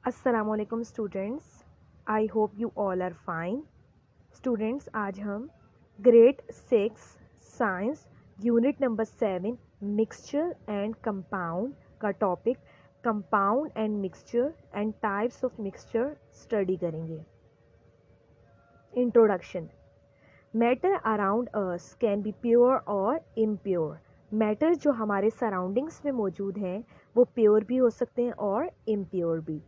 अस्सलामुअलैकुम students, I hope you all are fine. Students, आज हम grade 6 science unit number 7 mixture and compound का topic compound and mixture and types of mixture study करेंगे। Introduction. Matter around us can be pure और impure. Matter जो हमारे surroundings में मौजूद हैं वो प्योर भी हो सकते हैं और इम्प्योर भी।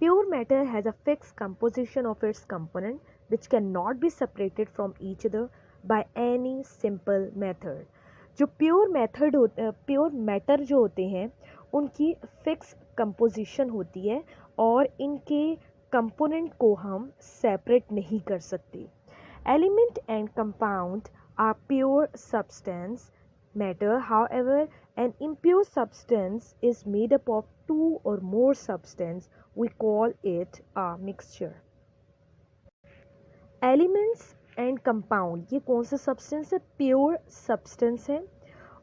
Pure matter has a fixed composition of its component which cannot be separated from each other by any simple method. जो प्योर मैटर जो होते हैं उनकी फिक्स कंपोजिशन होती है और इनके कंपोनेंट को हम सेपरेट नहीं कर सकते। Element and compound are pure substance matter. However, an impure substance is made up of two or more substance. We call it a mixture. Elements and compound ये कौन सा सब्सटेंस है? प्योर सब्सटेंस है।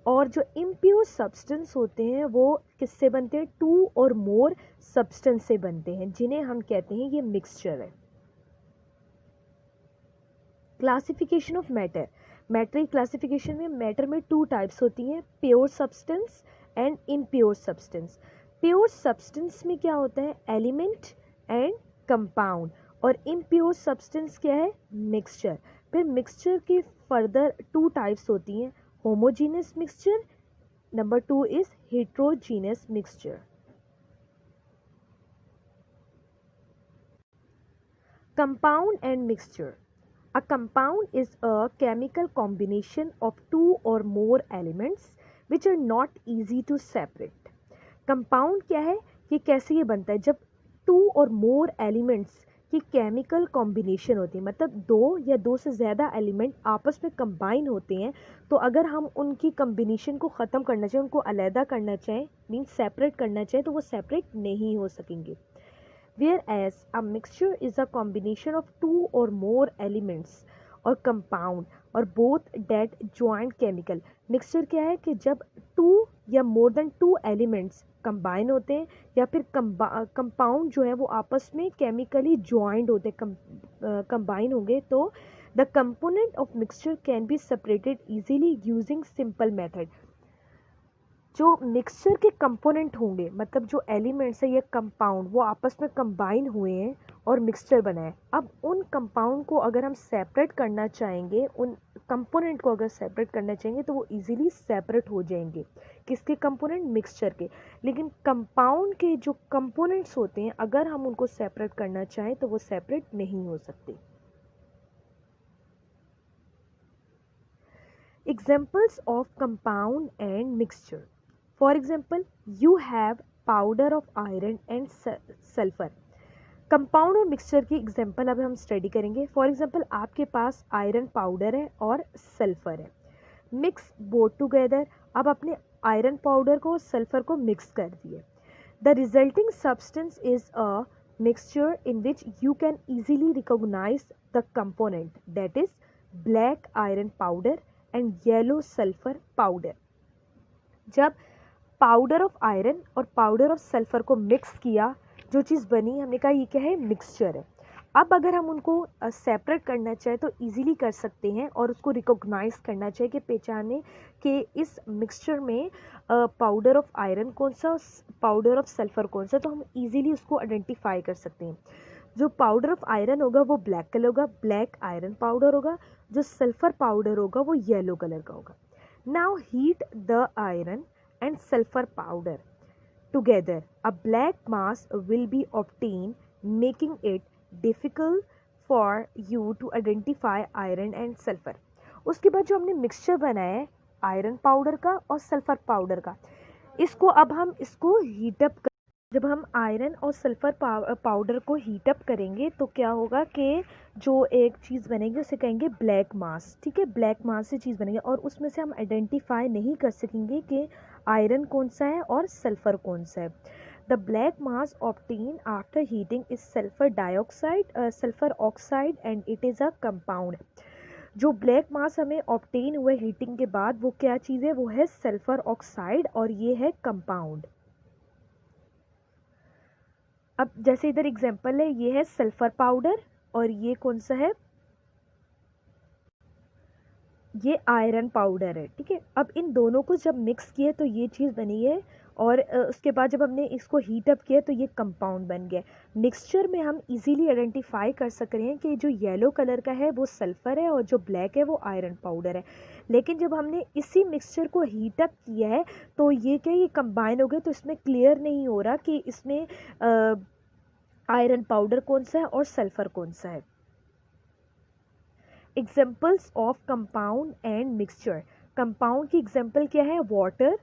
और जो इम्प्योर सब्सटेंस होते हैं वो किससे बनते हैं? टू और मोर सब्सटेंस से बनते हैं, जिन्हें हम कहते हैं ये मिक्सचर है। Classification of matter. Matter classification में मैटर में टू टाइप्स होती हैं, pure substance and impure substance. Pure substance में क्या होता है? Element and compound. और इम्प्योर सब्सटेंस क्या है? मिक्सचर। फिर मिक्सचर की फर्दर टू टाइप्स होती हैं, homogeneous mixture, number 2 is heterogeneous mixture. Compound and mixture. A compound is a chemical combination of two or more elements which are not easy to separate. Compound क्या है? ये कैसे ये बनता है? जब टू और मोर एलिमेंट्स की केमिकल कॉम्बिनेशन होती है, मतलब दो या दो से ज़्यादा एलिमेंट आपस में कंबाइन होते हैं, तो अगर हम उनकी कॉम्बिनेशन को ख़त्म करना चाहें, उनको अलहदा करना चाहें, मीन सेपरेट करना चाहें, तो वो सेपरेट नहीं हो सकेंगे। Whereas a mixture is a combination of two or more elements or compound or both that joint chemical. Mixture क्या है कि जब टू या more than two elements combine होते हैं या फिर कंपाउंड जो है वो आपस में केमिकली ज्वाइंट होते हैं, कंबाइन होंगे, तो the component of mixture can be separated easily using simple method. जो मिक्सचर के कंपोनेंट होंगे, मतलब जो एलिमेंट्स है या कंपाउंड, वो आपस में कंबाइन हुए हैं और मिक्सचर बना है। अब उन कंपाउंड को अगर हम सेपरेट करना चाहेंगे, उन कंपोनेंट को अगर सेपरेट करना चाहेंगे, तो वो इजीली सेपरेट हो जाएंगे। किसके कंपोनेंट? मिक्सचर के। लेकिन कंपाउंड के जो कंपोनेंट्स होते हैं, अगर हम उनको सेपरेट करना चाहें तो वो सेपरेट नहीं हो सकते। Examples of compound and mixture. For example, you have powder of iron and sulfur. Compound और मिक्सचर की एग्जाम्पल अब हम स्टडी करेंगे। फॉर एग्जाम्पल, आपके पास आयरन पाउडर है और सल्फर है। Mix both together. अब अपने आयरन पाउडर को सल्फर को मिक्स कर दिए। The resulting substance is a mixture in which you can easily recognise the component, that is black iron powder and yellow sulphur powder. जब powder of iron और powder of sulphur को mix किया, जो चीज़ बनी, हमने कहा ये क्या है? मिक्सचर है। अब अगर हम उनको सेपरेट करना चाहें तो इजीली कर सकते हैं और उसको रिकॉग्नाइज करना चाहिए कि पहचाने कि इस मिक्सचर में पाउडर ऑफ आयरन कौन सा, पाउडर ऑफ सल्फर कौन सा, तो हम इजीली उसको आइडेंटिफाई कर सकते हैं। जो पाउडर ऑफ आयरन होगा वो ब्लैक कलर होगा, ब्लैक आयरन पाउडर होगा। जो सल्फर पाउडर होगा वो येलो कलर का होगा। Now heat the iron and sulfur powder together. A black mass will be obtained, making it difficult for you to identify iron and sulfur. उसके बाद जो हमने मिक्सचर बनाया है आयरन पाउडर का और सल्फर पाउडर का, इसको अब हम इसको हीटअप कर, जब हम आयरन और सल्फर पाउडर को हीटअप करेंगे तो क्या होगा कि जो एक चीज़ बनेगी उसे कहेंगे ब्लैक मास। ठीक है, ब्लैक मास से चीज़ बनेगी और उसमें से हम आइडेंटिफाई नहीं कर सकेंगे कि आयरन कौन सा है और सल्फर कौन सा है। The black mass obtain after heating is sulphur dioxide, sulphur oxide and it is a compound. जो ब्लैक मास हमें ऑब्टेन हुआ हीटिंग के बाद, वो क्या चीज़ है? वो है सल्फर ऑक्साइड और ये है कंपाउंड। अब जैसे इधर एग्जांपल है, ये है सल्फर पाउडर और ये कौन सा है, ये आयरन पाउडर है, ठीक है। अब इन दोनों को जब मिक्स किए तो ये चीज़ बनी है, और उसके बाद जब हमने इसको हीट अप किया तो ये कंपाउंड बन गया। मिक्सचर में हम इजीली आइडेंटिफाई कर सक रहे हैं कि जो येलो कलर का है वो सल्फर है और जो ब्लैक है वो आयरन पाउडर है। लेकिन जब हमने इसी मिक्सचर को हीट अप किया है तो ये क्या, ये कंबाइन हो गए, तो इसमें क्लियर नहीं हो रहा कि इसमें आयरन पाउडर कौन सा है और सल्फर कौन सा है। Examples of compound and mixture. Compound की एग्जाम्पल क्या है, water,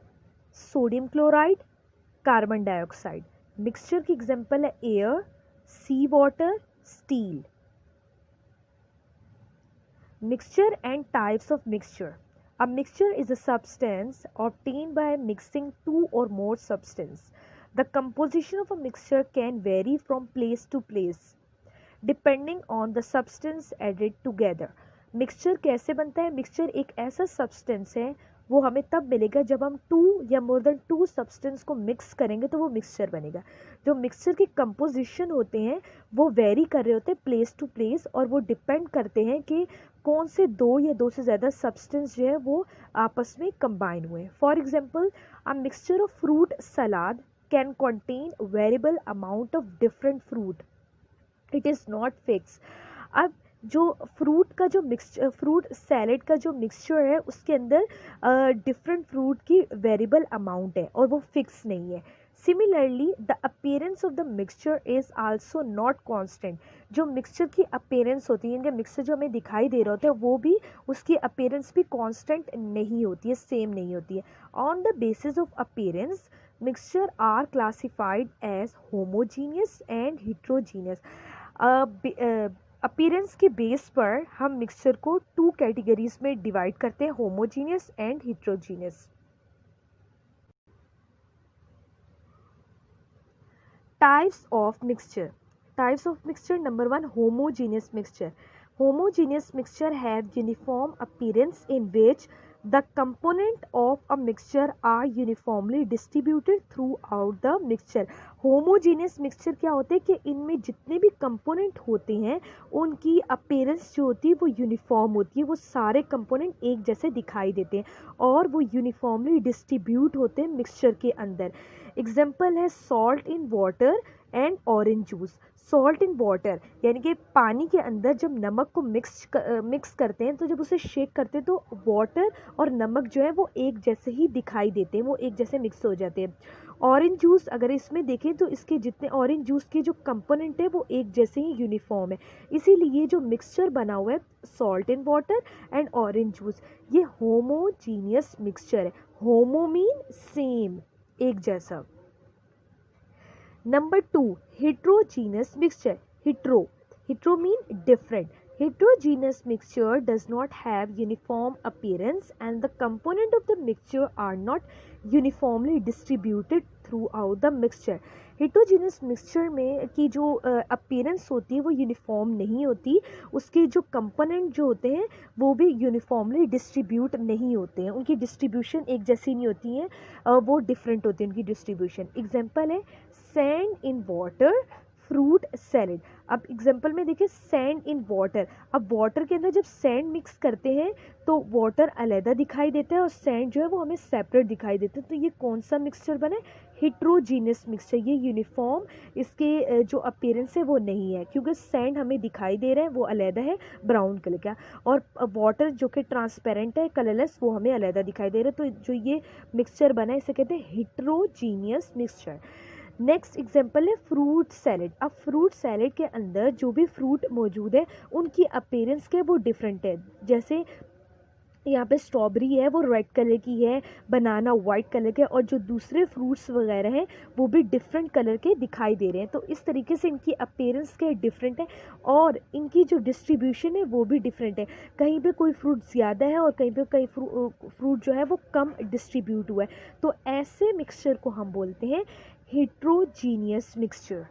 sodium chloride, carbon dioxide. Mixture की एग्जाम्पल है air, sea water, steel. Mixture and types of mixture. A mixture is a substance obtained by mixing two or more substances. The composition of a mixture can vary from place to place depending on the substance added together. Mixture कैसे बनता है? Mixture एक ऐसा substance है, वो हमें तब मिलेगा जब हम 2 या मोर देन 2 सब्सटेंस को मिक्स करेंगे तो वो मिक्सचर बनेगा। जो मिक्सचर के कंपोजिशन होते हैं वो वेरी कर रहे होते हैं प्लेस टू प्लेस, और वो डिपेंड करते हैं कि कौन से 2 या 2 से ज़्यादा सब्सटेंस जो है वो आपस में कंबाइन हुए। For example, a mixture of fruit salad can contain variable amount of different fruit, it is not fix. अब जो फ्रूट का जो फ्रूट सैलेड का जो मिक्सचर है उसके अंदर डिफरेंट फ्रूट की वेरिएबल अमाउंट है और वो फिक्स नहीं है। Similarly the appearance of the mixture is also not constant. जो मिक्सचर की अपीयरेंस होती है, इनके मिक्सचर जो हमें दिखाई दे रहा होता है वो भी, उसकी अपीयरेंस भी कांस्टेंट नहीं होती है, सेम नहीं होती है। On the basis of appearance mixture are classified as homogeneous and heterogeneous. Appearance के बेस पर हम मिक्सचर को 2 कैटेगरीज में डिवाइड करते हैं, homogeneous and heterogeneous. Types of mixture. Types of mixture, number 1, homogeneous mixture. Homogeneous mixture have uniform appearance in which the component of a mixture are uniformly distributed throughout the mixture. homogeneous mixture क्या होते हैं कि इनमें जितने भी component होते हैं उनकी appearance जो होती है वो uniform होती है, वो सारे component एक जैसे दिखाई देते हैं और वो uniformly distribute होते हैं mixture के अंदर। एग्जाम्पल है salt in water and orange juice। Salt in water यानी कि पानी के अंदर जब नमक को मिक्स करते हैं तो जब उसे शेक करते हैं तो वाटर और नमक जो है वो एक जैसे ही दिखाई देते हैं, वो एक जैसे मिक्स हो जाते हैं। ऑरेंज जूस अगर इसमें देखें तो इसके जितने ऑरेंज जूस के जो कंपोनेंट है वो एक जैसे ही यूनिफॉर्म है, इसीलिए ये जो मिक्सचर बना हुआ है salt in water and orange juice, ये होमोजीनियस मिक्सचर है। होमो मीन सेम, एक जैसा। Number 2, heterogeneous mixture. Hetero mean different. Heterogeneous mixture does not have uniform appearance and the component of the mixture are not uniformly distributed throughout the mixture. heterogeneous mixture में की जो appearance होती है वो uniform नहीं होती, उसके जो कंपोनेंट जो होते हैं वो भी यूनिफॉर्मली डिस्ट्रीब्यूट नहीं होते हैं, उनकी डिस्ट्रीब्यूशन एक जैसी नहीं होती है, वो डिफरेंट होती है उनकी डिस्ट्रीब्यूशन। एग्जाम्पल है sand in water, fruit salad. अब एग्जाम्पल में देखिए सैंड इन वाटर, अब वाटर के अंदर जब सैंड मिक्स करते हैं तो वाटर अलग दिखाई देता है और सैंड जो है वो हमें सेपरेट दिखाई देता है, तो ये कौन सा मिक्सचर बना है, हिट्रोजीनियस मिक्सचर। ये यूनिफॉर्म इसके जो अपीयरेंस है वो नहीं है, क्योंकि सैंड हमें दिखाई दे रहा है वो अलग है ब्राउन कलर का, और वाटर जो कि ट्रांसपेरेंट है कलरलेस वो हमें अलग दिखाई दे रहा है, तो जो ये मिक्सचर बना है इसे कहते हैं हिट्रोजीनियस मिक्सचर। नेक्स्ट एग्जाम्पल है फ्रूट सैलेड। अब फ्रूट सैलेड के अंदर जो भी फ्रूट मौजूद है उनकी अपीयरेंस के वो डिफरेंट है, जैसे यहाँ पे स्ट्रॉबेरी है वो रेड कलर की है, बनाना वाइट कलर के, और जो दूसरे फ्रूट्स वगैरह हैं वो भी डिफरेंट कलर के दिखाई दे रहे हैं, तो इस तरीके से इनकी अपीयरेंस के डिफरेंट है और इनकी जो डिस्ट्रीब्यूशन है वो भी डिफरेंट है। कहीं पे कोई फ्रूट ज़्यादा है और कहीं पे कई फ्रूट जो है वो कम डिस्ट्रीब्यूट हुआ है, तो ऐसे मिक्सचर को हम बोलते हैं हेट्रोजीनियस मिक्सचर।